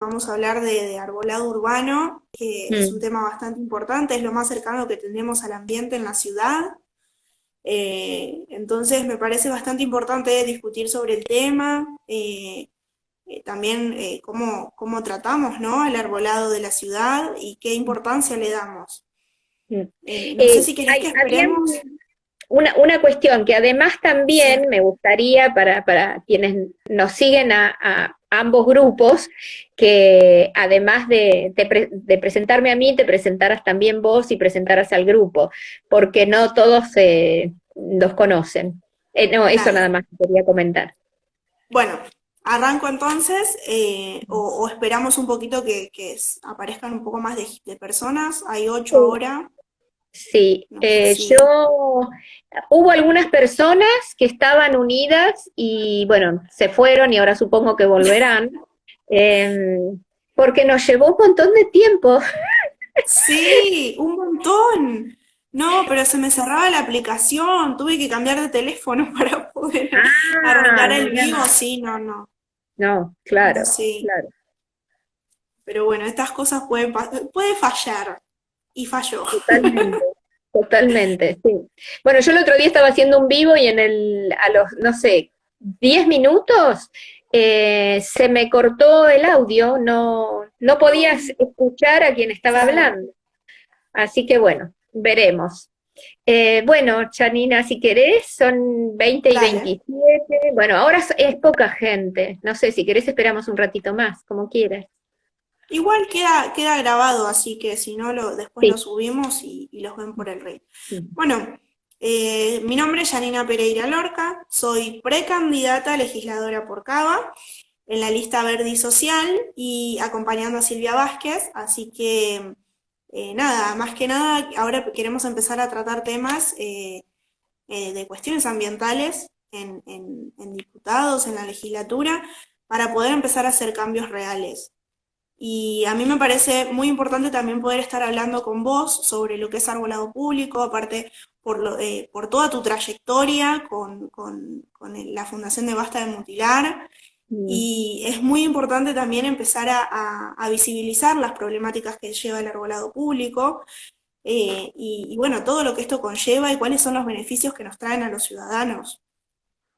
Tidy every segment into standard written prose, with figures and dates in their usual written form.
vamos a hablar de arbolado urbano, que es un Mm. tema bastante importante, es lo más cercano que tenemos al ambiente en la ciudad. Entonces me parece bastante importante discutir sobre el tema, también cómo tratamos, ¿no?, al arbolado de la ciudad y qué importancia le damos. Mm. No sé si querés que Había esperemos. una cuestión que además Sí, también me gustaría para quienes nos siguen a ambos grupos, que además de presentarme a mí, te presentaras también vos y presentaras al grupo, porque no todos los conocen. No, eso nada dale. más quería comentar. Bueno, arranco entonces, o esperamos un poquito que aparezcan un poco más de personas. Hay 8 Sí, ahora. sí, No sé si. hubo algunas personas que estaban unidas y bueno, se fueron y ahora supongo que volverán, eh, porque nos llevó un montón de tiempo. Sí, un montón. No, pero se me cerraba la aplicación. Tuve que cambiar de teléfono para poder Ah, arrancar el mirá. vivo. Sí, no, no. No, No, claro, sí. claro, Pero bueno, estas cosas puede fallar. Y falló. totalmente, totalmente, sí. Bueno, yo el otro día estaba haciendo un vivo y a los, no sé, 10 minutos se me cortó el audio, no podías escuchar a quien estaba Claro. hablando. Así que bueno, veremos. Bueno, Janina, si querés, son 20 y Dale. 27. Bueno, ahora es poca gente. No sé, si querés esperamos un ratito más, como quieras. Igual queda grabado, así que si no, después lo Sí. subimos y los ven por el rey. Sí. Bueno, mi nombre es Yanina Pereira Lorca, soy precandidata a legisladora por Cava en la lista Verde y Social y acompañando a Silvia Vázquez, así que nada, más que nada, ahora queremos empezar a tratar temas de cuestiones ambientales en diputados, en la legislatura, para poder empezar a hacer cambios reales. Y a mí me parece muy importante también poder estar hablando con vos sobre lo que es arbolado público, aparte por toda tu trayectoria con la Fundación de Basta de Mutilar. Mm. Y es muy importante también empezar a visibilizar las problemáticas que lleva el arbolado público, y bueno, todo lo que esto conlleva y cuáles son los beneficios que nos traen a los ciudadanos.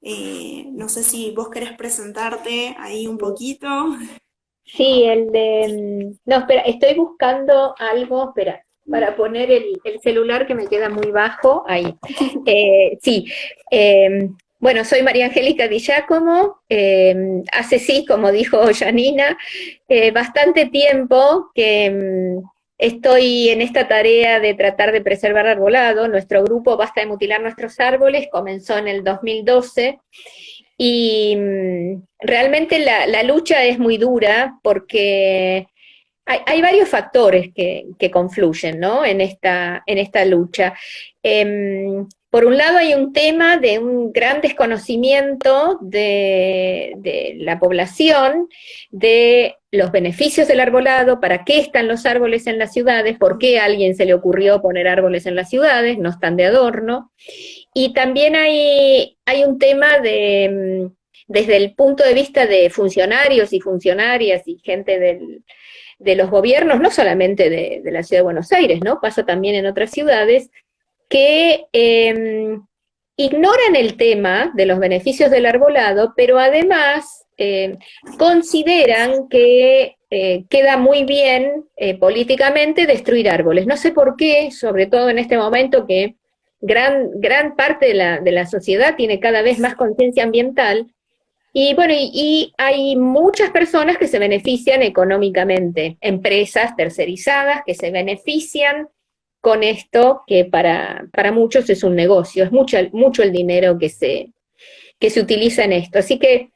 No sé si vos querés presentarte ahí un poquito. Sí, no, espera, estoy buscando algo, espera, para poner el celular que me queda muy bajo, ahí. Sí, bueno, soy María Angélica Di Giacomo, hace sí, como dijo Janina, bastante tiempo que estoy en esta tarea de tratar de preservar arbolado. Nuestro grupo Basta de Mutilar Nuestros Árboles comenzó en el 2012 y realmente la lucha es muy dura porque hay varios factores que confluyen, ¿no?, en esta lucha. Por un lado hay un tema de un gran desconocimiento de la población, de los beneficios del arbolado, para qué están los árboles en las ciudades, por qué a alguien se le ocurrió poner árboles en las ciudades, no están de adorno. Y también hay un tema desde el punto de vista de funcionarios y funcionarias y gente de los gobiernos, no solamente de la ciudad de Buenos Aires, ¿no? Pasa también en otras ciudades, que ignoran el tema de los beneficios del arbolado, pero además consideran que queda muy bien políticamente destruir árboles. No sé por qué, sobre todo en este momento que gran parte de la sociedad tiene cada vez más conciencia ambiental, y bueno, y hay muchas personas que se benefician económicamente, empresas tercerizadas que se benefician con esto, que para muchos es un negocio, es mucho el dinero que se utiliza en esto. Así que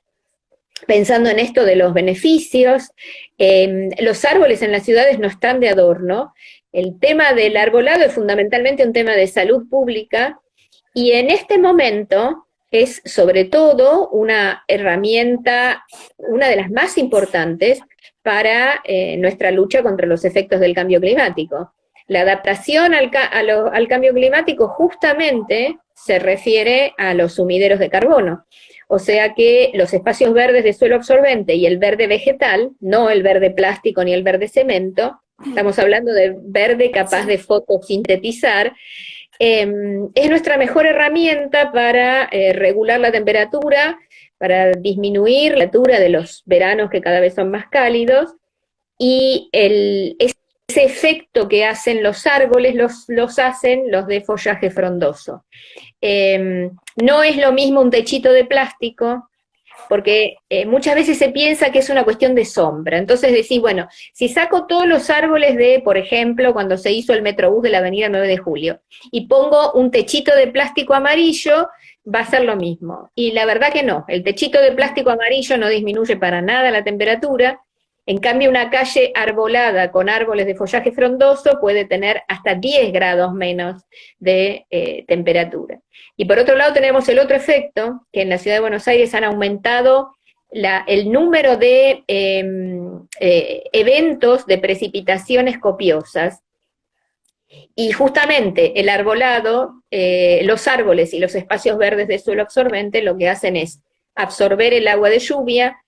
pensando en esto de los beneficios, los árboles en las ciudades no están de adorno, el tema del arbolado es fundamentalmente un tema de salud pública, y en este momento es sobre todo una herramienta, una de las más importantes para nuestra lucha contra los efectos del cambio climático. La adaptación al cambio climático justamente se refiere a los sumideros de carbono. O sea que los espacios verdes de suelo absorbente y el verde vegetal, no el verde plástico ni el verde cemento, estamos hablando de verde capaz de fotosintetizar, es nuestra mejor herramienta para regular la temperatura, para disminuir la temperatura de los veranos que cada vez son más cálidos, y ese efecto que hacen los árboles los hacen los de follaje frondoso. No es lo mismo un techito de plástico, porque muchas veces se piensa que es una cuestión de sombra. Entonces decís, bueno, si saco todos los árboles de, por ejemplo, cuando se hizo el Metrobús de la avenida 9 de Julio, y pongo un techito de plástico amarillo, va a ser lo mismo. Y la verdad que no, el techito de plástico amarillo no disminuye para nada la temperatura. En cambio, una calle arbolada con árboles de follaje frondoso puede tener hasta 10 grados menos de temperatura. Y por otro lado tenemos el otro efecto, que en la ciudad de Buenos Aires han aumentado el número de eventos de precipitaciones copiosas, y justamente el arbolado, los árboles y los espacios verdes de suelo absorbente lo que hacen es absorber el agua de lluvia,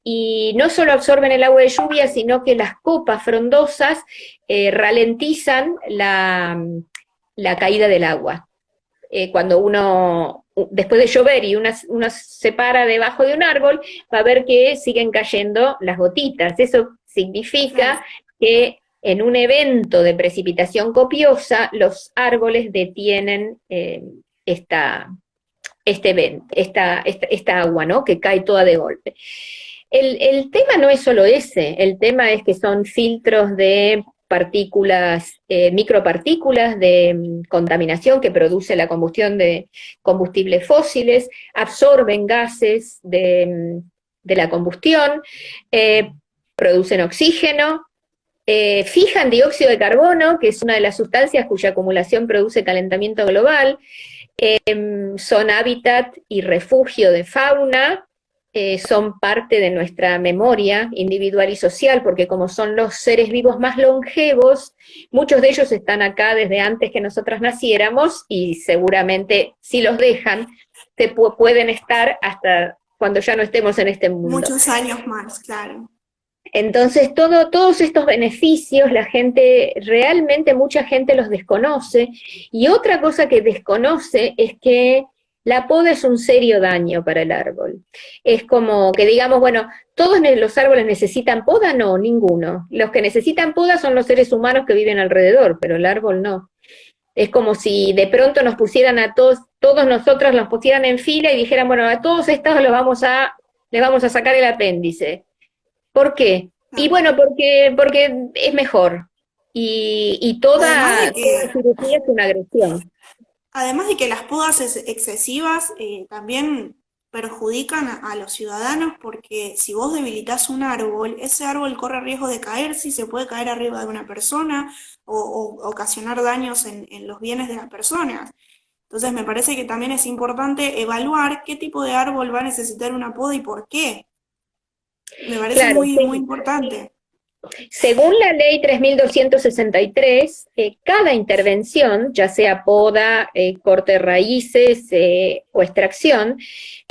y no solo absorben el agua de lluvia, sino que las copas frondosas ralentizan la caída del agua. Cuando uno, después de llover y uno se para debajo de un árbol, va a ver que siguen cayendo las gotitas. Eso significa que en un evento de precipitación copiosa, los árboles detienen esta agua, ¿no?, que cae toda de golpe. El tema no es solo ese, el tema es que son filtros de partículas, micropartículas de contaminación que produce la combustión de combustibles fósiles, absorben gases de la combustión, producen oxígeno, fijan dióxido de carbono, que es una de las sustancias cuya acumulación produce calentamiento global, son hábitat y refugio de fauna, son parte de nuestra memoria individual y social, porque como son los seres vivos más longevos, muchos de ellos están acá desde antes que nosotras naciéramos, y seguramente si los dejan, pueden estar hasta cuando ya no estemos en este mundo. Muchos años más, claro. Entonces, todos estos beneficios, realmente mucha gente los desconoce, y otra cosa que desconoce es que la poda es un serio daño para el árbol. Es como que digamos, bueno, ¿todos los árboles necesitan poda? No, ninguno. Los que necesitan poda son los seres humanos que viven alrededor, pero el árbol no. Es como si de pronto nos pusieran a todos nosotros nos pusieran en fila y dijeran, bueno, a todos estos les vamos a sacar el apéndice. ¿Por qué? Y bueno, porque es mejor. Y toda cirugía es una agresión. Además de que las podas excesivas también perjudican a los ciudadanos, porque si vos debilitas un árbol, ese árbol corre riesgo de caerse y se puede caer arriba de una persona o ocasionar daños en los bienes de las personas. Entonces me parece que también es importante evaluar qué tipo de árbol va a necesitar una poda y por qué. Me parece Claro, muy, muy importante. Según la ley 3263, cada intervención, ya sea poda, corte de raíces o extracción,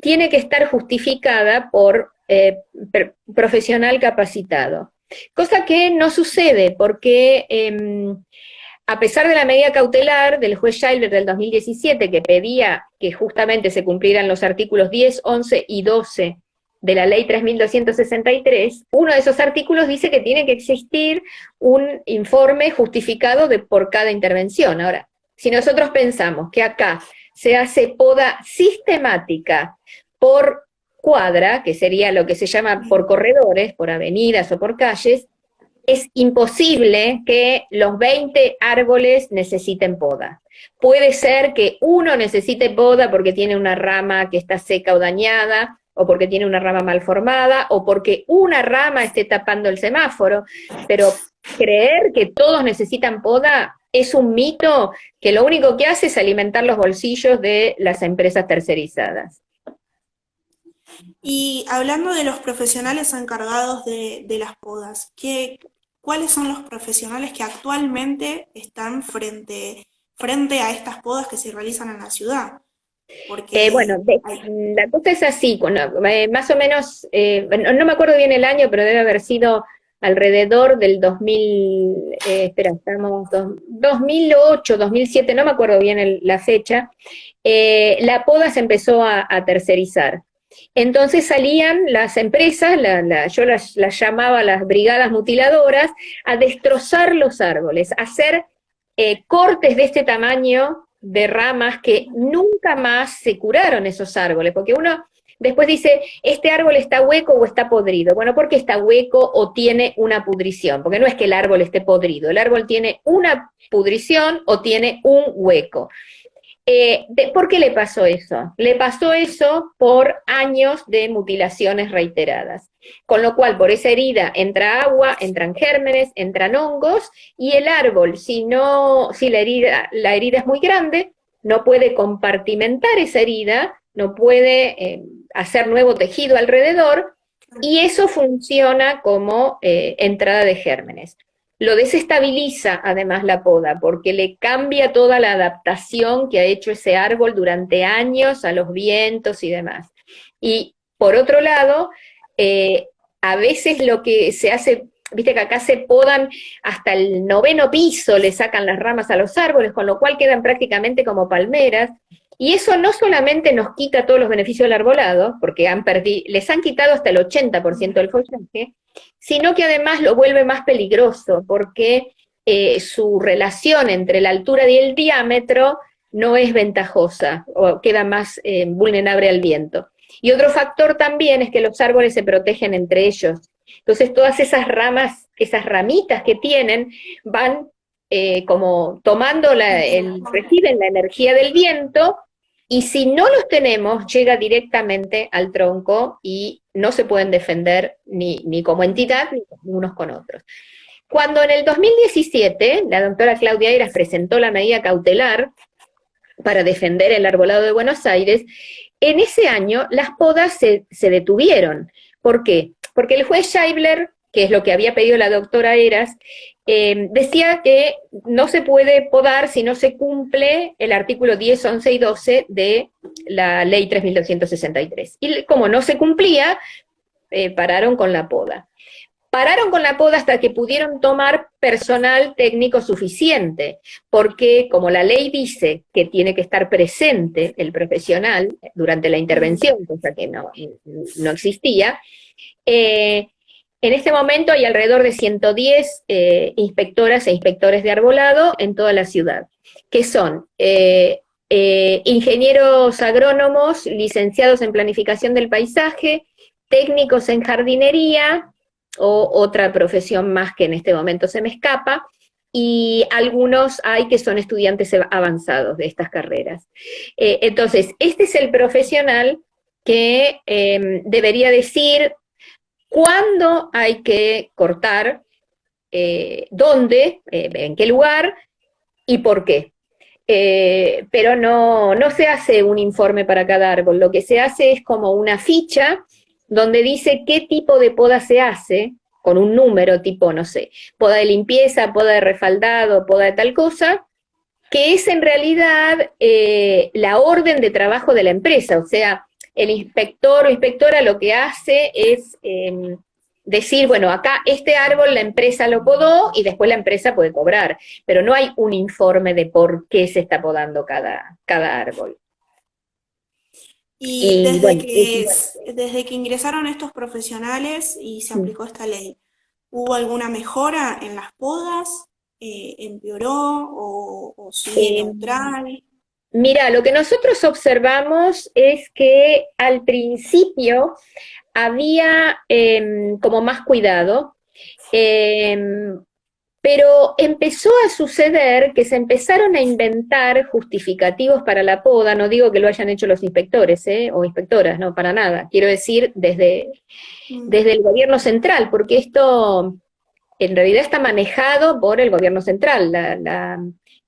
tiene que estar justificada por profesional capacitado. Cosa que no sucede porque a pesar de la medida cautelar del juez Schaiber del 2017, que pedía que justamente se cumplieran los artículos 10, 11 y 12 de la ley 3263, uno de esos artículos dice que tiene que existir un informe justificado por cada intervención. Ahora, si nosotros pensamos que acá se hace poda sistemática por cuadra, que sería lo que se llama por corredores, por avenidas o por calles, es imposible que los 20 árboles necesiten poda. Puede ser que uno necesite poda porque tiene una rama que está seca o dañada, o porque tiene una rama mal formada, o porque una rama esté tapando el semáforo, pero creer que todos necesitan poda es un mito que lo único que hace es alimentar los bolsillos de las empresas tercerizadas. Y hablando de los profesionales encargados de las podas, ¿cuáles son los profesionales que actualmente están frente a estas podas que se realizan en la ciudad? Porque Bueno, hay, la cosa es así, más o menos, no me acuerdo bien el año, pero debe haber sido alrededor del 2000, espera, estamos 2008, 2007, no me acuerdo bien la fecha, la poda se empezó a tercerizar. Entonces salían las empresas, yo las llamaba las brigadas mutiladoras, a destrozar los árboles, a hacer cortes de este tamaño de ramas que nunca más se curaron esos árboles, porque uno después dice, este árbol está hueco o está podrido. Bueno, ¿por qué está hueco o tiene una pudrición? Porque no es que el árbol esté podrido, el árbol tiene una pudrición o tiene un hueco. ¿Por qué le pasó eso? Le pasó eso por años de mutilaciones reiteradas. Con lo cual, por esa herida entra agua, entran gérmenes, entran hongos, y el árbol, si la herida es muy grande, no puede compartimentar esa herida, no puede hacer nuevo tejido alrededor, y eso funciona como entrada de gérmenes. Lo desestabiliza además la poda, porque le cambia toda la adaptación que ha hecho ese árbol durante años a los vientos y demás. Y por otro lado, a veces lo que se hace, viste que acá se podan hasta el 9º piso, le sacan las ramas a los árboles, con lo cual quedan prácticamente como palmeras, y eso no solamente nos quita todos los beneficios del arbolado, porque les han quitado hasta el 80% del follaje, sino que además lo vuelve más peligroso, porque su relación entre la altura y el diámetro no es ventajosa, o queda más vulnerable al viento. Y otro factor también es que los árboles se protegen entre ellos. Entonces todas esas ramas, esas ramitas que tienen, van como tomando, reciben la energía del viento, y si no los tenemos, llega directamente al tronco y no se pueden defender ni como entidad, ni unos con otros. Cuando en el 2017 la doctora Claudia Heras presentó la medida cautelar para defender el arbolado de Buenos Aires, en ese año las podas se detuvieron. ¿Por qué? Porque el juez Scheibler, que es lo que había pedido la doctora Heras, decía que no se puede podar si no se cumple el artículo 10, 11 y 12 de la ley 3263. Y como no se cumplía, pararon con la poda. Pararon con la poda hasta que pudieron tomar personal técnico suficiente, porque como la ley dice que tiene que estar presente el profesional durante la intervención, cosa que no existía, en este momento hay alrededor de 110 inspectoras e inspectores de arbolado en toda la ciudad, que son ingenieros agrónomos, licenciados en planificación del paisaje, técnicos en jardinería, o otra profesión más que en este momento se me escapa, y algunos hay que son estudiantes avanzados de estas carreras. Entonces, este es el profesional que debería decir cuándo hay que cortar, dónde, en qué lugar y por qué. Pero no se hace un informe para cada árbol, lo que se hace es como una ficha donde dice qué tipo de poda se hace, con un número tipo, no sé, poda de limpieza, poda de refaldado, poda de tal cosa, que es en realidad la orden de trabajo de la empresa. O sea, el inspector o inspectora lo que hace es decir, bueno, acá este árbol la empresa lo podó y después la empresa puede cobrar, pero no hay un informe de por qué se está podando cada árbol. Y bueno, desde que ingresaron estos profesionales y se aplicó esta ley, ¿hubo alguna mejora en las podas? ¿Empeoró o sigue neutral? Mira, lo que nosotros observamos es que al principio había como más cuidado, pero empezó a suceder que se empezaron a inventar justificativos para la poda. No digo que lo hayan hecho los inspectores o inspectoras, no, para nada. Quiero decir desde el gobierno central, porque esto en realidad está manejado por el gobierno central. La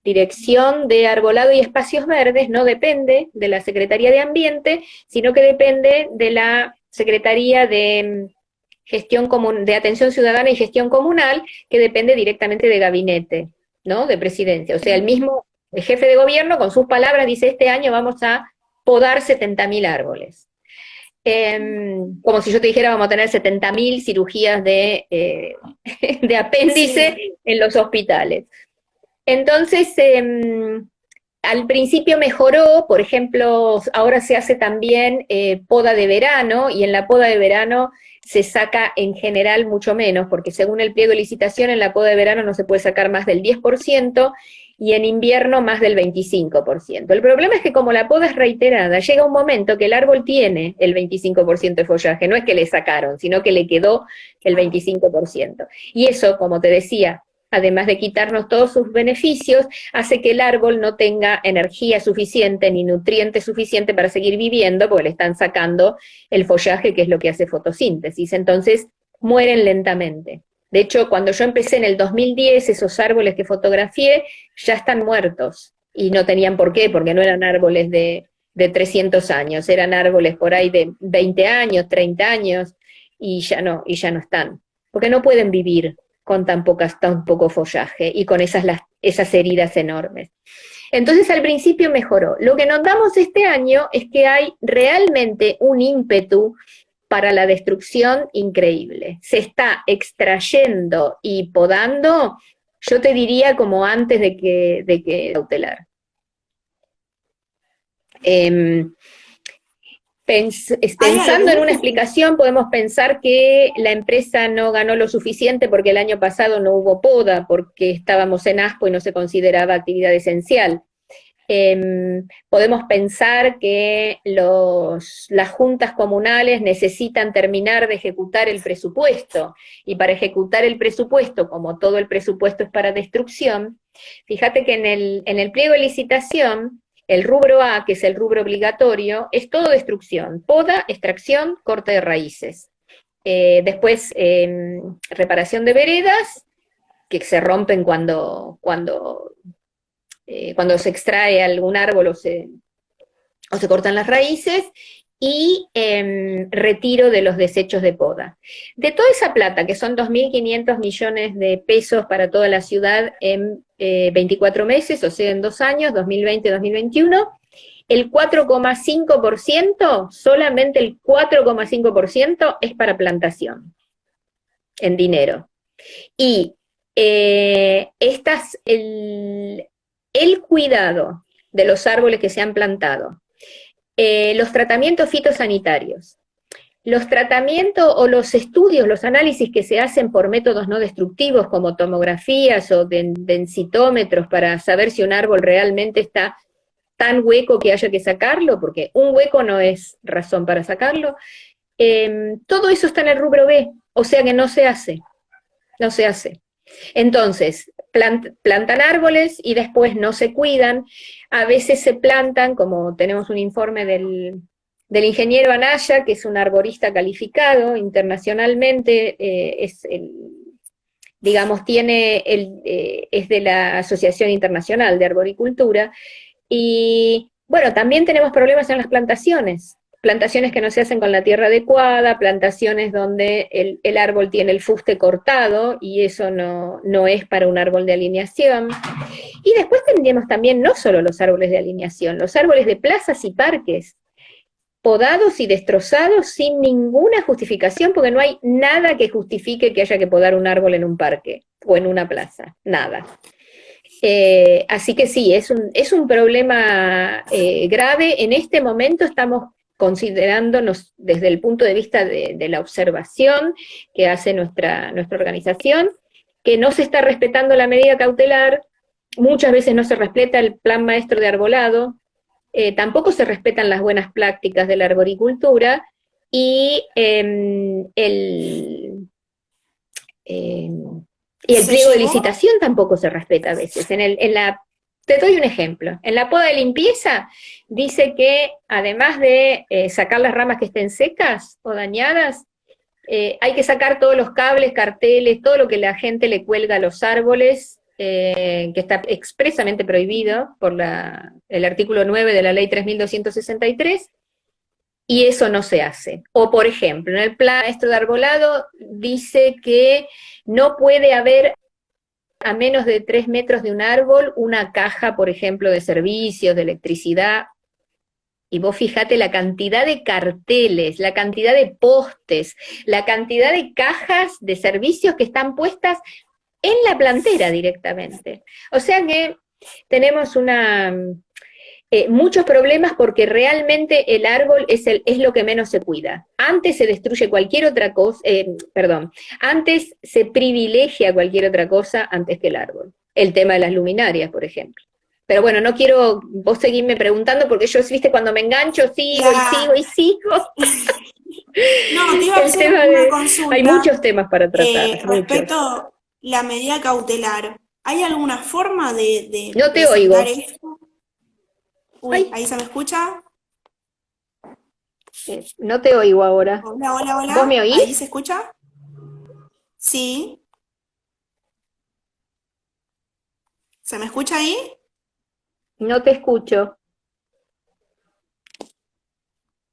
Dirección de Arbolado y Espacios Verdes no depende de la Secretaría de Ambiente, sino que depende de la Secretaría de de Atención Ciudadana y Gestión Comunal, que depende directamente de gabinete, ¿no? De presidencia. O sea, el mismo jefe de gobierno con sus palabras dice, este año vamos a podar 70.000 árboles. Como si yo te dijera, vamos a tener 70.000 cirugías de apéndice Sí. en los hospitales. Entonces, al principio mejoró, por ejemplo, ahora se hace también poda de verano, y en la poda de verano se saca en general mucho menos, porque según el pliego de licitación en la poda de verano no se puede sacar más del 10%, y en invierno más del 25%. El problema es que como la poda es reiterada, llega un momento que el árbol tiene el 25% de follaje, no es que le sacaron, sino que le quedó el 25%. Y eso, como te decía, además de quitarnos todos sus beneficios, hace que el árbol no tenga energía suficiente ni nutrientes suficiente para seguir viviendo, porque le están sacando el follaje, que es lo que hace fotosíntesis. Entonces, mueren lentamente. De hecho, cuando yo empecé en el 2010, esos árboles que fotografié ya están muertos. Y no tenían por qué, porque no eran árboles de 300 años, eran árboles por ahí de 20 años, 30 años, y ya no están. Porque no pueden vivir con tan poco follaje y con esas heridas enormes. Entonces al principio mejoró. Lo que notamos este año es que hay realmente un ímpetu para la destrucción increíble. Se está extrayendo y podando, yo te diría como antes de que cautelar. Pensando en una explicación, podemos pensar que la empresa no ganó lo suficiente porque el año pasado no hubo poda, porque estábamos en ASPO y no se consideraba actividad esencial. Podemos pensar que las juntas comunales necesitan terminar de ejecutar el presupuesto, y para ejecutar el presupuesto, como todo el presupuesto es para destrucción, fíjate que en el pliego de licitación, el rubro A, que es el rubro obligatorio, es todo destrucción: poda, extracción, corte de raíces. Después, reparación de veredas, que se rompen cuando se extrae algún árbol o se cortan las raíces, y retiro de los desechos de poda. De toda esa plata, que son 2.500 millones de pesos para toda la ciudad en 24 meses, o sea, en 2 años, 2020-2021, el 4,5%, solamente el 4,5% es para plantación, en dinero. Y el cuidado de los árboles que se han plantado, los tratamientos fitosanitarios, los tratamientos o los estudios, los análisis que se hacen por métodos no destructivos como tomografías o densitómetros para saber si un árbol realmente está tan hueco que haya que sacarlo, porque un hueco no es razón para sacarlo, todo eso está en el rubro B, o sea que no se hace. Entonces, plantan árboles y después no se cuidan. A veces se plantan, como tenemos un informe del ingeniero Anaya, que es un arborista calificado internacionalmente, es de la Asociación Internacional de Arboricultura, y bueno, también tenemos problemas en las plantaciones que no se hacen con la tierra adecuada, plantaciones donde el árbol tiene el fuste cortado, y eso no es para un árbol de alineación. Y después tendríamos también no solo los árboles de alineación, los árboles de plazas y parques, podados y destrozados sin ninguna justificación, porque no hay nada que justifique que haya que podar un árbol en un parque o en una plaza, nada. Así que sí, es un problema grave. En este momento estamos considerándonos desde el punto de vista de la observación que hace nuestra organización, que no se está respetando la medida cautelar, muchas veces no se respeta el plan maestro de arbolado, tampoco se respetan las buenas prácticas de la arboricultura, y el pliego de licitación tampoco se respeta a veces. Te doy un ejemplo. En la poda de limpieza dice que además de sacar las ramas que estén secas o dañadas, hay que sacar todos los cables, carteles, todo lo que la gente le cuelga a los árboles, que está expresamente prohibido por el artículo 9 de la ley 3.263, y eso no se hace. O, por ejemplo, en el plan maestro de arbolado dice que no puede haber a menos de 3 metros de un árbol una caja, por ejemplo, de servicios, de electricidad. Y vos fijate la cantidad de carteles, la cantidad de postes, la cantidad de cajas de servicios que están puestas en la plantera directamente. O sea que tenemos muchos problemas porque realmente el árbol es lo que menos se cuida. Antes se destruye cualquier otra cosa, antes se privilegia cualquier otra cosa antes que el árbol. El tema de las luminarias, por ejemplo. Pero bueno, no quiero vos seguirme preguntando porque yo, viste, cuando me engancho sigo y sigo y sigo. No, te iba a hacer una consulta. Hay muchos temas para tratar. Respecto a la medida cautelar, ¿hay alguna forma de no te oigo. Esto? Uy, ¿ahí se me escucha? No te oigo ahora. Hola, hola, hola. ¿Vos me oís? ¿Ahí se escucha? Sí. ¿Se me escucha ahí? No te escucho.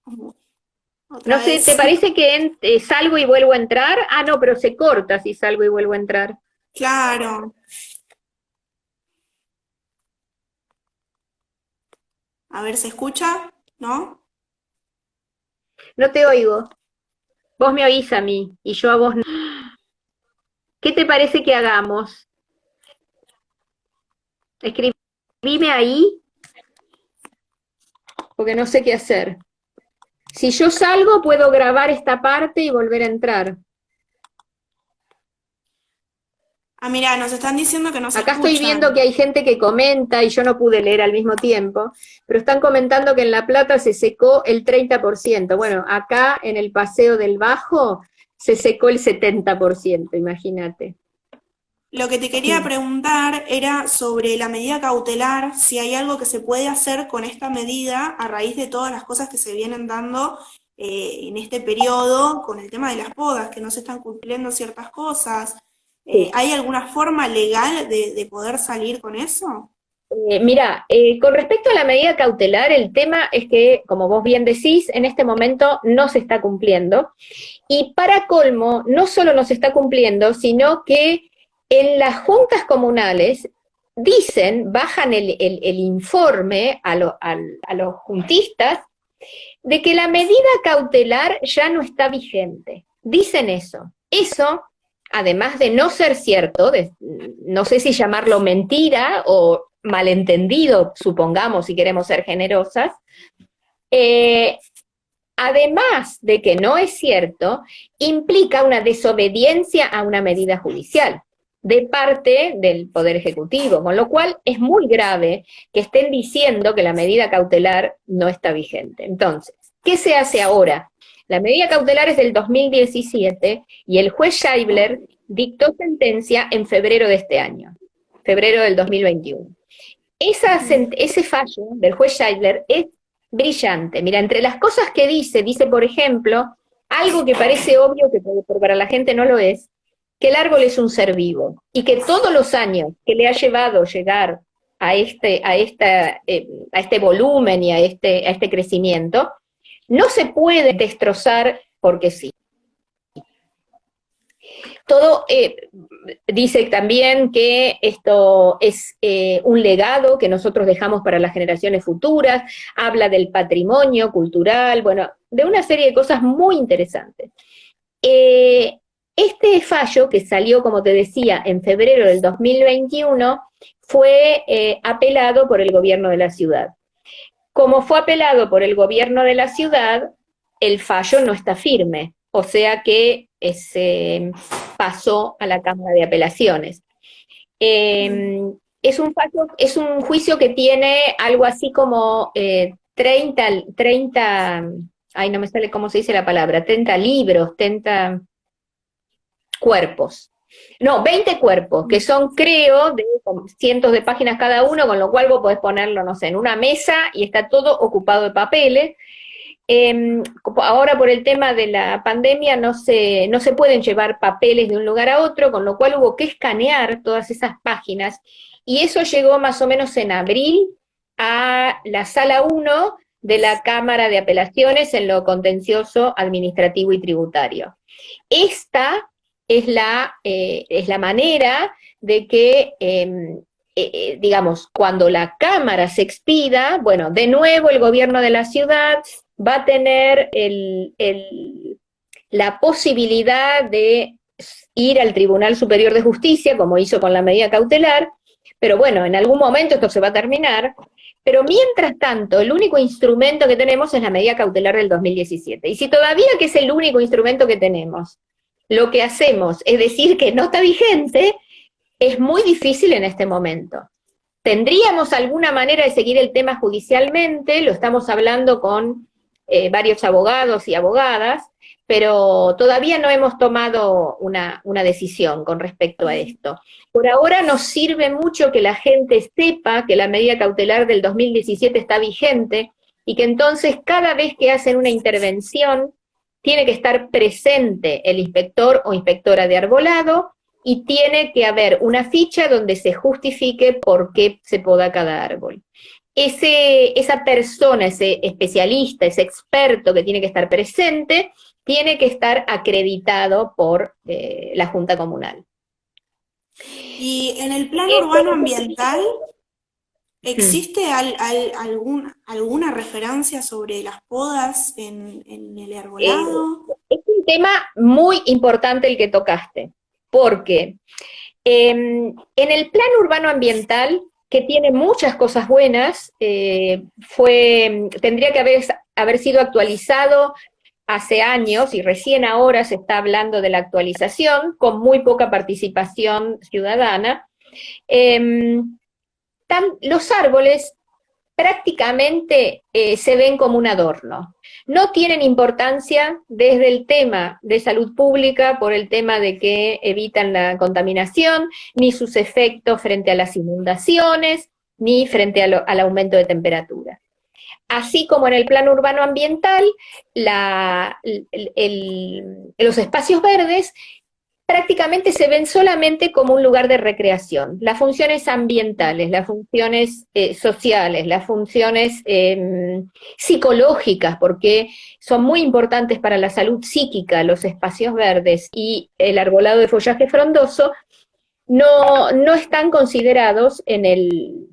No sé, ¿te parece que salgo y vuelvo a entrar? Ah, no, pero se corta si salgo y vuelvo a entrar. Claro. A ver, ¿se escucha? ¿No? No te oigo. Vos me oís a mí y yo a vos no. ¿Qué te parece que hagamos? Escribime ahí, porque no sé qué hacer. Si yo salgo, puedo grabar esta parte y volver a entrar. Ah, mira, nos están diciendo que no se Acá escuchan. estoy viendo que hay gente que comenta, y yo no pude leer al mismo tiempo, pero están comentando que en La Plata se secó el 30%. Bueno, acá en el Paseo del Bajo se secó el 70%, imagínate. Lo que te quería preguntar era sobre la medida cautelar, si hay algo que se puede hacer con esta medida a raíz de todas las cosas que se vienen dando en este periodo con el tema de las podas, que no se están cumpliendo ciertas cosas. ¿Hay alguna forma legal de poder salir con eso? Mira, con respecto a la medida cautelar, el tema es que, como vos bien decís, en este momento no se está cumpliendo. Y para colmo, no solo no se está cumpliendo, sino que en las juntas comunales bajan el informe a los juntistas de que la medida cautelar ya no está vigente. Dicen eso. Eso, además de no ser cierto, no sé si llamarlo mentira o malentendido, supongamos, si queremos ser generosas, además de que no es cierto, implica una desobediencia a una medida judicial de parte del Poder Ejecutivo, con lo cual es muy grave que estén diciendo que la medida cautelar no está vigente. Entonces, ¿qué se hace ahora? La medida cautelar es del 2017 y el juez Scheibler dictó sentencia en febrero de este año, febrero del 2021. Ese fallo del juez Scheibler es brillante. Mira, entre las cosas que dice, por ejemplo, algo que parece obvio, que para la gente no lo es, que el árbol es un ser vivo, y que todos los años que le ha llevado llegar a este volumen y a este crecimiento, no se puede destrozar porque sí. Todo dice también que esto es un legado que nosotros dejamos para las generaciones futuras, habla del patrimonio cultural, bueno, de una serie de cosas muy interesantes. Este fallo, que salió, como te decía, en febrero del 2021, fue apelado por el gobierno de la ciudad. Como fue apelado por el gobierno de la ciudad, el fallo no está firme, o sea que se pasó a la Cámara de Apelaciones. Es un juicio que tiene algo así como 30, ay, no me sale cómo se dice la palabra, 30 libros, 30 cuerpos. No, 20 cuerpos, que son, creo, de cientos de páginas cada uno, con lo cual vos podés ponerlo, no sé, en una mesa y está todo ocupado de papeles. Ahora por el tema de la pandemia no se pueden llevar papeles de un lugar a otro, con lo cual hubo que escanear todas esas páginas, y eso llegó más o menos en abril a la sala 1 de la Cámara de Apelaciones en lo contencioso administrativo y tributario. Esta es la manera de que digamos, cuando la Cámara se expida, bueno, de nuevo el gobierno de la ciudad va a tener la posibilidad de ir al Tribunal Superior de Justicia, como hizo con la medida cautelar, pero bueno, en algún momento esto se va a terminar, pero mientras tanto, el único instrumento que tenemos es la medida cautelar del 2017. Y si todavía que es el único instrumento que tenemos, lo que hacemos es decir que no está vigente, es muy difícil en este momento. ¿Tendríamos alguna manera de seguir el tema judicialmente? Lo estamos hablando con varios abogados y abogadas, pero todavía no hemos tomado una decisión con respecto a esto. Por ahora nos sirve mucho que la gente sepa que la medida cautelar del 2017 está vigente y que entonces cada vez que hacen una intervención tiene que estar presente el inspector o inspectora de arbolado y tiene que haber una ficha donde se justifique por qué se poda cada árbol. Esa persona, ese especialista, ese experto que tiene que estar presente, tiene que estar acreditado por la Junta Comunal. Y en el plano urbano ambiental, ¿existe alguna referencia sobre las podas en el arbolado? Es un tema muy importante el que tocaste, porque en el plano urbano ambiental, que tiene muchas cosas buenas, tendría que haber sido actualizado hace años, y recién ahora se está hablando de la actualización, con muy poca participación ciudadana. Los árboles prácticamente se ven como un adorno. No tienen importancia desde el tema de salud pública, por el tema de que evitan la contaminación, ni sus efectos frente a las inundaciones, ni frente al aumento de temperatura. Así como en el plano urbano ambiental, los espacios verdes prácticamente se ven solamente como un lugar de recreación. Las funciones ambientales, las funciones sociales, las funciones psicológicas, porque son muy importantes para la salud psíquica, los espacios verdes y el arbolado de follaje frondoso, no están considerados en el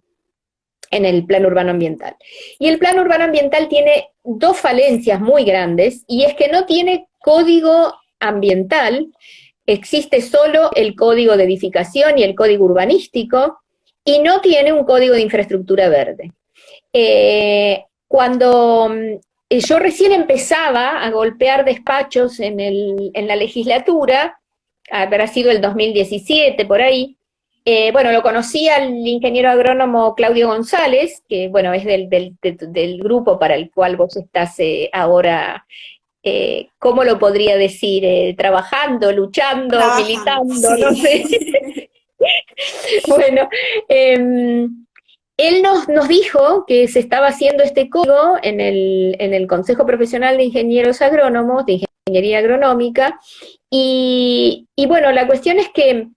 plano urbano ambiental. Y el plano urbano ambiental tiene dos falencias muy grandes, y es que no tiene código ambiental. Existe solo el código de edificación y el código urbanístico, y no tiene un código de infraestructura verde. Cuando yo recién empezaba a golpear despachos en la legislatura, habrá sido el 2017, por ahí, bueno, lo conocí al ingeniero agrónomo Claudio González, que bueno, es del grupo para el cual vos estás ahora, ¿cómo lo podría decir? Trabajando, luchando, militando, sí. No sé. Bueno, él nos dijo que se estaba haciendo este código en el Consejo Profesional de Ingenieros Agrónomos, de Ingeniería Agronómica, y bueno, la cuestión es que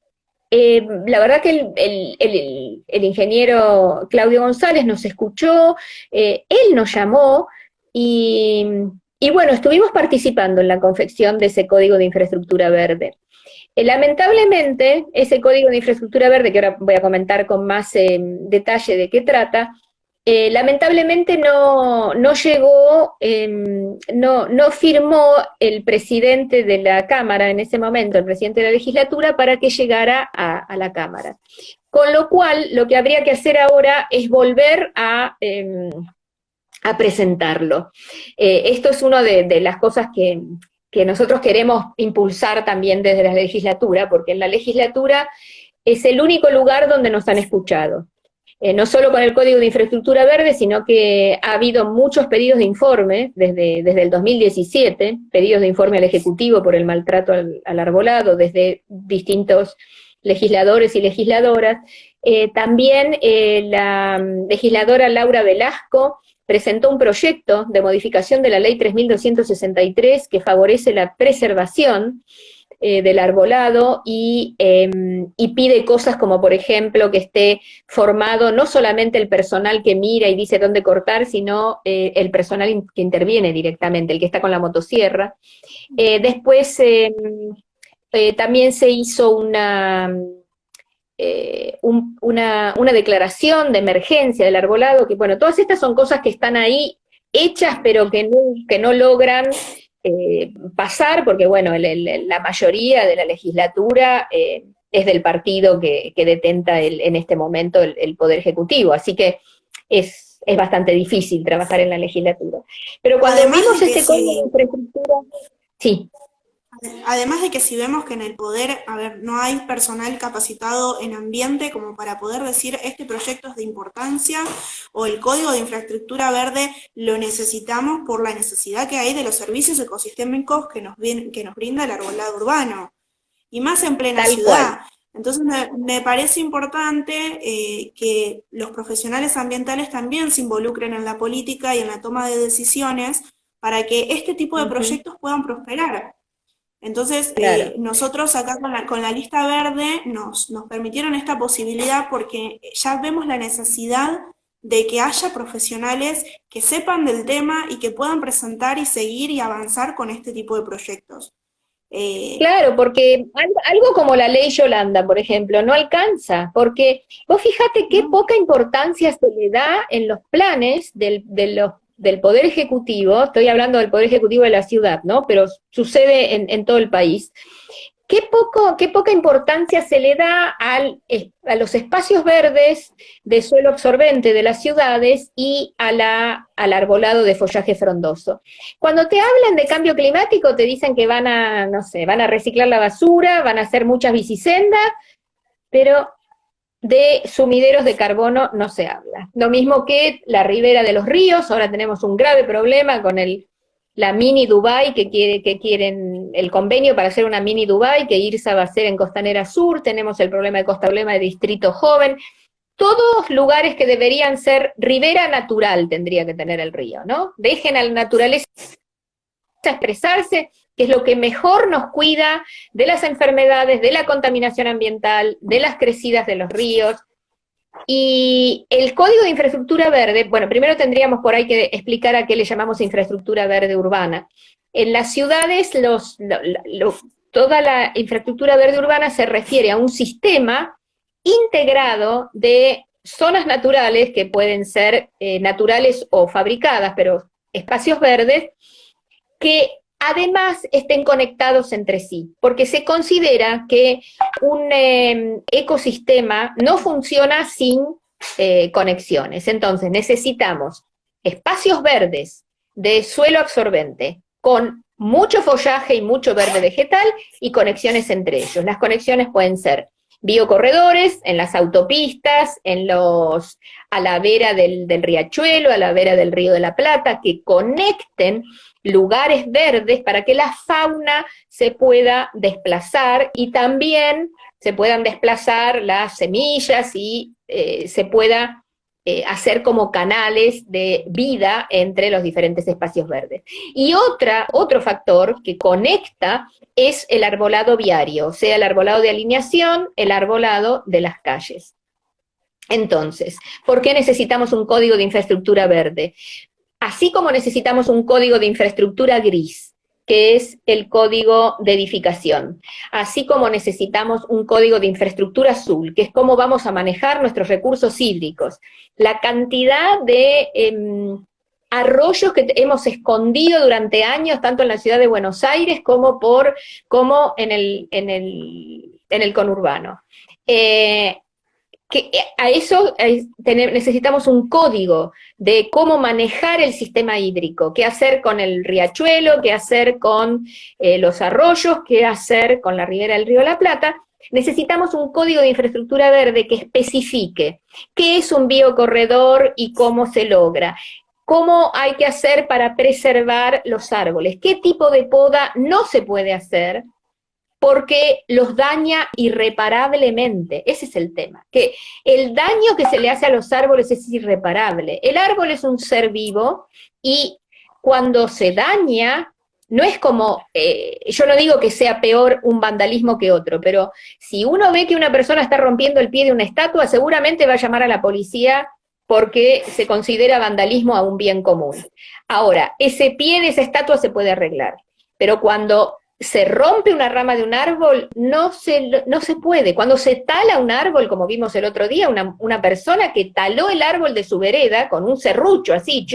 la verdad que el ingeniero Claudio González nos escuchó, él nos llamó, y bueno, estuvimos participando en la confección de ese código de infraestructura verde. Lamentablemente, ese código de infraestructura verde, que ahora voy a comentar con más detalle de qué trata, lamentablemente no llegó, no firmó el presidente de la Cámara en ese momento, el presidente de la legislatura, para que llegara a la Cámara. Con lo cual, lo que habría que hacer ahora es volver a presentarlo. Esto es una de las cosas que nosotros queremos impulsar también desde la legislatura, porque en la legislatura es el único lugar donde nos han escuchado. No solo con el Código de Infraestructura Verde, sino que ha habido muchos pedidos de informe desde el 2017, pedidos de informe al Ejecutivo por el maltrato al arbolado, desde distintos legisladores y legisladoras. También la legisladora Laura Velasco presentó un proyecto de modificación de la Ley 3263 que favorece la preservación del arbolado y pide cosas como, por ejemplo, que esté formado no solamente el personal que mira y dice dónde cortar, sino el personal que interviene directamente, el que está con la motosierra. Después también se hizo una declaración de emergencia del arbolado, que bueno, todas estas son cosas que están ahí hechas, pero que no logran pasar, porque bueno, la mayoría de la legislatura es del partido que detenta en este momento el Poder Ejecutivo, así que es bastante difícil trabajar en la legislatura. Pero cuando Además vimos de que este código de infraestructura, sí. Además de que si vemos que en el poder, a ver, no hay personal capacitado en ambiente como para poder decir este proyecto es de importancia o el código de infraestructura verde lo necesitamos por la necesidad que hay de los servicios ecosistémicos que nos brinda el arbolado urbano, y más en plena Tal ciudad. cual. Entonces me parece importante que los profesionales ambientales también se involucren en la política y en la toma de decisiones para que este tipo de Ujú, proyectos puedan prosperar. Entonces, claro. nosotros acá con la lista verde nos permitieron esta posibilidad porque ya vemos la necesidad de que haya profesionales que sepan del tema y que puedan presentar y seguir y avanzar con este tipo de proyectos. Eh, Claro, porque algo como la ley Yolanda, por ejemplo, no alcanza, porque vos fíjate qué ¿no? poca importancia se le da en los planes del Poder Ejecutivo, estoy hablando del Poder Ejecutivo de la ciudad, ¿no? Pero sucede en todo el país. Qué poca importancia se le da a los espacios verdes de suelo absorbente de las ciudades y al arbolado de follaje frondoso. Cuando te hablan de cambio climático, te dicen que van a, no sé, van a reciclar la basura, van a hacer muchas bicisendas, pero de sumideros de carbono no se habla. Lo mismo que la ribera de los ríos, ahora tenemos un grave problema con la mini Dubái, que quieren el convenio para hacer una mini Dubái, que IRSA va a hacer en Costanera Sur, tenemos el problema de Costa Problema de Distrito Joven, todos lugares que deberían ser ribera natural tendría que tener el río, ¿no? Dejen a la naturaleza expresarse, que es lo que mejor nos cuida de las enfermedades, de la contaminación ambiental, de las crecidas de los ríos. Y el Código de Infraestructura Verde, bueno, primero tendríamos por ahí que explicar a qué le llamamos infraestructura verde urbana. En las ciudades, toda la infraestructura verde urbana se refiere a un sistema integrado de zonas naturales, que pueden ser naturales o fabricadas, pero espacios verdes, que además estén conectados entre sí, porque se considera que un ecosistema no funciona sin conexiones. Entonces necesitamos espacios verdes de suelo absorbente con mucho follaje y mucho verde vegetal y conexiones entre ellos. Las conexiones pueden ser biocorredores en las autopistas, a la vera del riachuelo, a la vera del Río de la Plata, que conecten lugares verdes para que la fauna se pueda desplazar y también se puedan desplazar las semillas y se pueda hacer como canales de vida entre los diferentes espacios verdes. Y otro factor que conecta es el arbolado viario, o sea, el arbolado de alineación, el arbolado de las calles. Entonces, ¿por qué necesitamos un código de infraestructura verde? Así como necesitamos un código de infraestructura gris, que es el código de edificación, así como necesitamos un código de infraestructura azul, que es cómo vamos a manejar nuestros recursos hídricos, la cantidad de arroyos que hemos escondido durante años, tanto en la ciudad de Buenos Aires como en el conurbano. Que a eso necesitamos un código de cómo manejar el sistema hídrico, qué hacer con el riachuelo, qué hacer con los arroyos, qué hacer con la ribera del Río de la Plata. Necesitamos un código de infraestructura verde que especifique qué es un biocorredor y cómo se logra, cómo hay que hacer para preservar los árboles, qué tipo de poda no se puede hacer, porque los daña irreparablemente. Ese es el tema, que el daño que se le hace a los árboles es irreparable. El árbol es un ser vivo y cuando se daña, no es como, yo no digo que sea peor un vandalismo que otro, pero si uno ve que una persona está rompiendo el pie de una estatua, seguramente va a llamar a la policía porque se considera vandalismo a un bien común. Ahora, ese pie de esa estatua se puede arreglar, pero cuando se rompe una rama de un árbol, no se puede. Cuando se tala un árbol, como vimos el otro día, una persona que taló el árbol de su vereda con un serrucho así,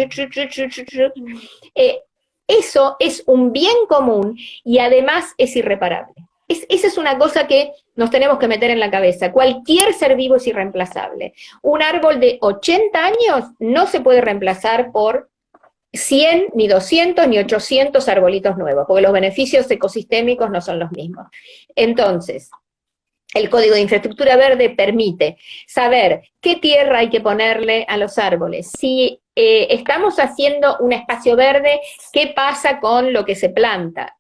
eso es un bien común y además es irreparable. Esa es una cosa que nos tenemos que meter en la cabeza. Cualquier ser vivo es irreemplazable. Un árbol de 80 años no se puede reemplazar por 100, ni 200, ni 800 arbolitos nuevos, porque los beneficios ecosistémicos no son los mismos. Entonces, el Código de Infraestructura Verde permite saber qué tierra hay que ponerle a los árboles. Si estamos haciendo un espacio verde, ¿qué pasa con lo que se planta?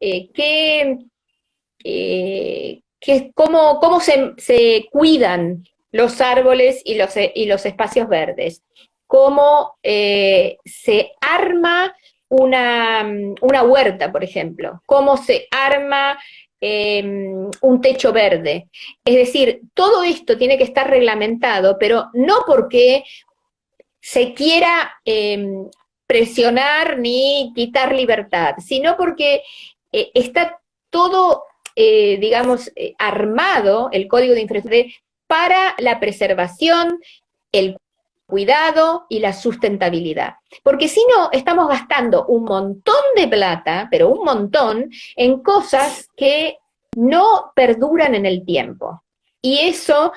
¿Cómo se cuidan los árboles y los espacios verdes? ¿Cómo se arma una huerta, por ejemplo? ¿Cómo se arma un techo verde? Es decir, todo esto tiene que estar reglamentado, pero no porque se quiera presionar ni quitar libertad, sino porque está todo, digamos, armado, el Código de Infraestructura, para la preservación, el cuidado y la sustentabilidad. Porque si no, estamos gastando un montón de plata, pero un montón, en cosas que no perduran en el tiempo. Y eso,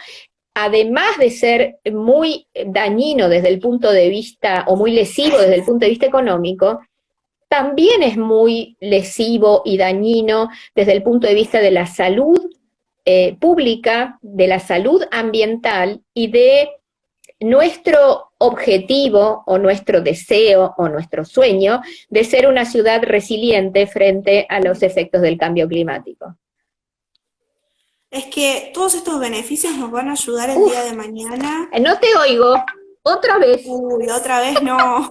además de ser muy dañino desde el punto de vista, o muy lesivo desde el punto de vista económico, también es muy lesivo y dañino desde el punto de vista de la salud pública, de la salud ambiental y de nuestro objetivo o nuestro deseo o nuestro sueño de ser una ciudad resiliente frente a los efectos del cambio climático. Es que todos estos beneficios nos van a ayudar el día de mañana. No te oigo, otra vez. Uy, otra vez no.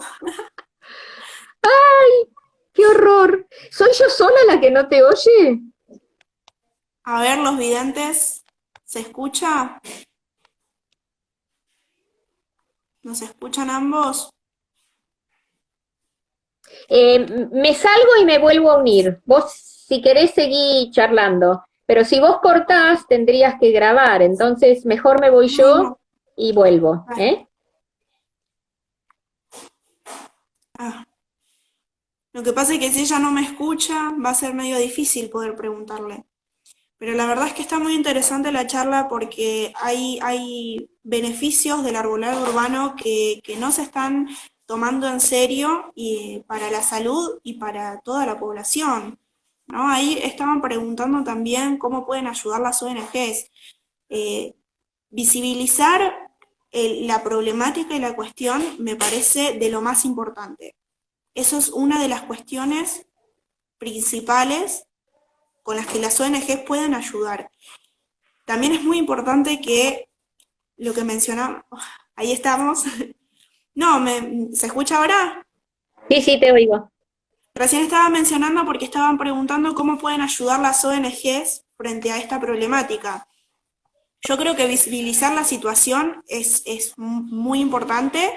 ¡Ay, qué horror! ¿Soy yo sola la que no te oye? A ver, los videntes, ¿se escucha? ¿Nos escuchan ambos? Me salgo y me vuelvo a unir. Vos, si querés, seguí charlando. Pero si vos cortás, tendrías que grabar. Entonces, mejor me voy yo y vuelvo. Lo que pasa es que si ella no me escucha, va a ser medio difícil poder preguntarle. Pero la verdad es que está muy interesante la charla porque hay beneficios del arbolado urbano que no se están tomando en serio y para la salud y para toda la población, ¿no? Ahí estaban preguntando también cómo pueden ayudar las ONGs. Visibilizar la problemática y la cuestión me parece de lo más importante. Eso es una de las cuestiones principales con las que las ONGs pueden ayudar. También es muy importante que lo que mencionamos, ahí estamos. No, ¿se escucha ahora? Sí, te oigo. Recién estaba mencionando porque estaban preguntando cómo pueden ayudar las ONGs frente a esta problemática. Yo creo que visibilizar la situación es muy importante,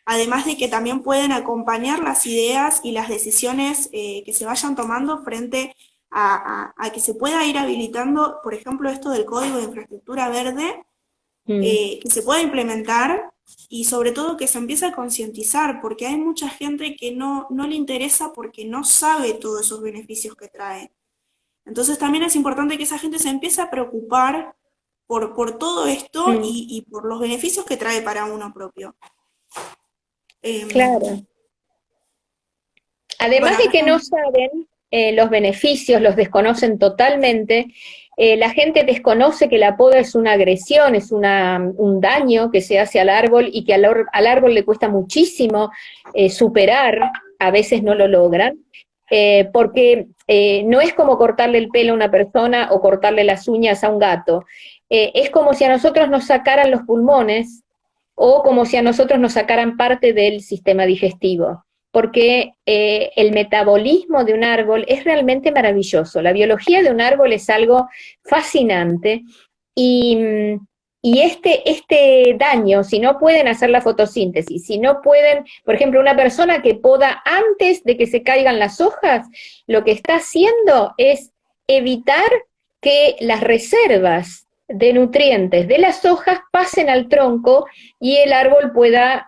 además de que también pueden acompañar las ideas y las decisiones que se vayan tomando frente a que se pueda ir habilitando, por ejemplo, esto del Código de Infraestructura Verde, que se pueda implementar y sobre todo que se empiece a concientizar, porque hay mucha gente que no le interesa porque no sabe todos esos beneficios que trae. Entonces también es importante que esa gente se empiece a preocupar por todo esto y por los beneficios que trae para uno propio. Claro. Además de que no saben los beneficios, los desconocen totalmente, la gente desconoce que la poda es una agresión, es un daño que se hace al árbol y que al árbol le cuesta muchísimo superar, a veces no lo logran, porque no es como cortarle el pelo a una persona o cortarle las uñas a un gato, es como si a nosotros nos sacaran los pulmones o como si a nosotros nos sacaran parte del sistema digestivo, porque el metabolismo de un árbol es realmente maravilloso. La biología de un árbol es algo fascinante y este daño, si no pueden hacer la fotosíntesis, si no pueden, por ejemplo, una persona que poda antes de que se caigan las hojas, lo que está haciendo es evitar que las reservas de nutrientes de las hojas pasen al tronco y el árbol pueda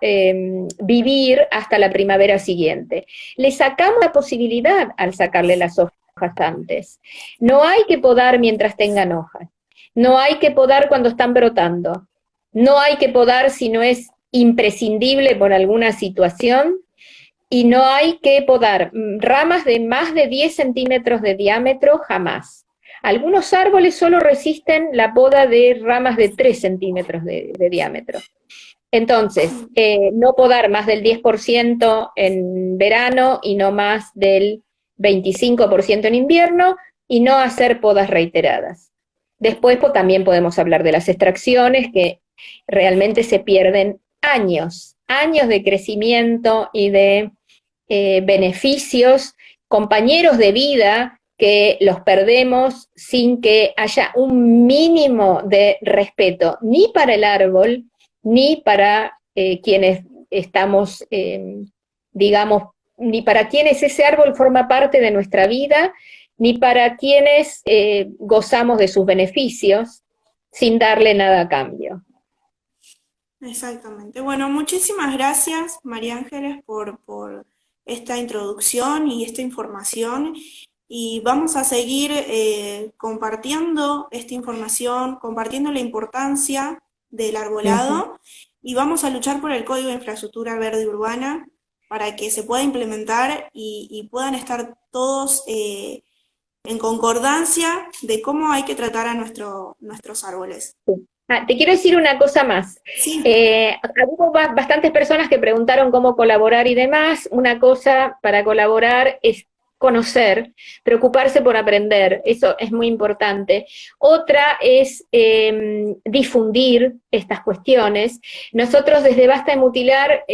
vivir hasta la primavera siguiente. Le sacamos la posibilidad al sacarle las hojas antes. No hay que podar mientras tengan hojas. No hay que podar cuando están brotando. No hay que podar si no es imprescindible por alguna situación. Y no hay que podar ramas de más de 10 centímetros de diámetro jamás. Algunos árboles solo resisten la poda de ramas de 3 centímetros de diámetro. Entonces, no podar más del 10% en verano y no más del 25% en invierno, y no hacer podas reiteradas. Después también podemos hablar de las extracciones, que realmente se pierden años de crecimiento y de beneficios, compañeros de vida que los perdemos sin que haya un mínimo de respeto, ni para el árbol, ni para quienes estamos, digamos, ni para quienes ese árbol forma parte de nuestra vida, ni para quienes gozamos de sus beneficios sin darle nada a cambio. Exactamente. Bueno, muchísimas gracias, María Ángeles, por esta introducción y esta información. Y vamos a seguir compartiendo esta información, compartiendo la importancia del arbolado, y vamos a luchar por el Código de Infraestructura Verde Urbana para que se pueda implementar y puedan estar todos en concordancia de cómo hay que tratar a nuestros árboles. Te quiero decir una cosa más. Sí. Hubo bastantes personas que preguntaron cómo colaborar y demás. Una cosa para colaborar es conocer, preocuparse por aprender, eso es muy importante. Otra es difundir estas cuestiones. Nosotros desde Basta de Mutilar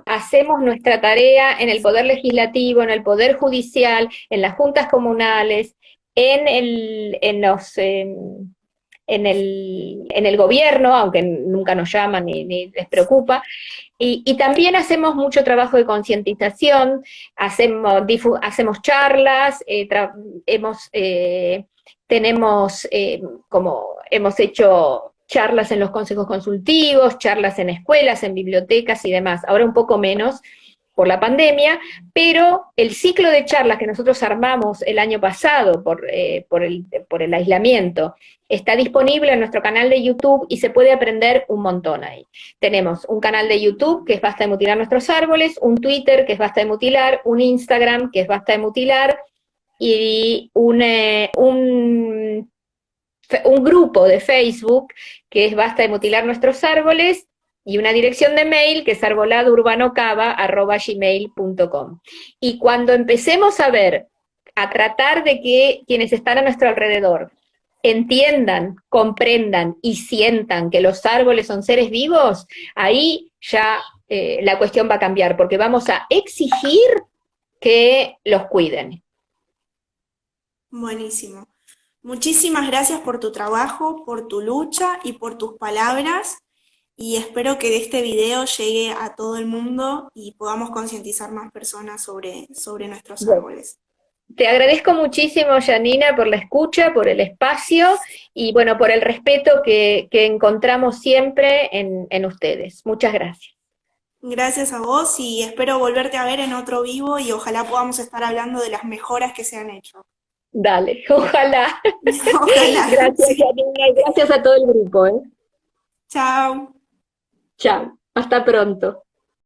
hacemos nuestra tarea en el Poder Legislativo, en el Poder Judicial, en las juntas comunales, en el gobierno, aunque nunca nos llaman ni les preocupa, y también hacemos mucho trabajo de concientización, hacemos charlas, hemos hecho charlas en los consejos consultivos, charlas en escuelas, en bibliotecas y demás, ahora un poco menos por la pandemia, pero el ciclo de charlas que nosotros armamos el año pasado por el aislamiento está disponible en nuestro canal de YouTube y se puede aprender un montón ahí. Tenemos un canal de YouTube que es Basta de Mutilar Nuestros Árboles, un Twitter que es Basta de Mutilar, un Instagram que es Basta de Mutilar, y un grupo de Facebook que es Basta de Mutilar Nuestros Árboles, y una dirección de mail que es arboladourbanoCava@gmail.com. Y cuando empecemos a tratar de que quienes están a nuestro alrededor entiendan, comprendan y sientan que los árboles son seres vivos, ahí ya la cuestión va a cambiar, porque vamos a exigir que los cuiden. Buenísimo. Muchísimas gracias por tu trabajo, por tu lucha y por tus palabras. Y espero que de este video llegue a todo el mundo y podamos concientizar más personas sobre nuestros árboles. Te agradezco muchísimo, Janina, por la escucha, por el espacio y bueno, por el respeto que encontramos siempre en ustedes. Muchas gracias. Gracias a vos y espero volverte a ver en otro vivo y ojalá podamos estar hablando de las mejoras que se han hecho. Dale, ojalá. Ojalá. Gracias, Sí. Janina, y gracias a todo el grupo. Chao. Chao, hasta pronto.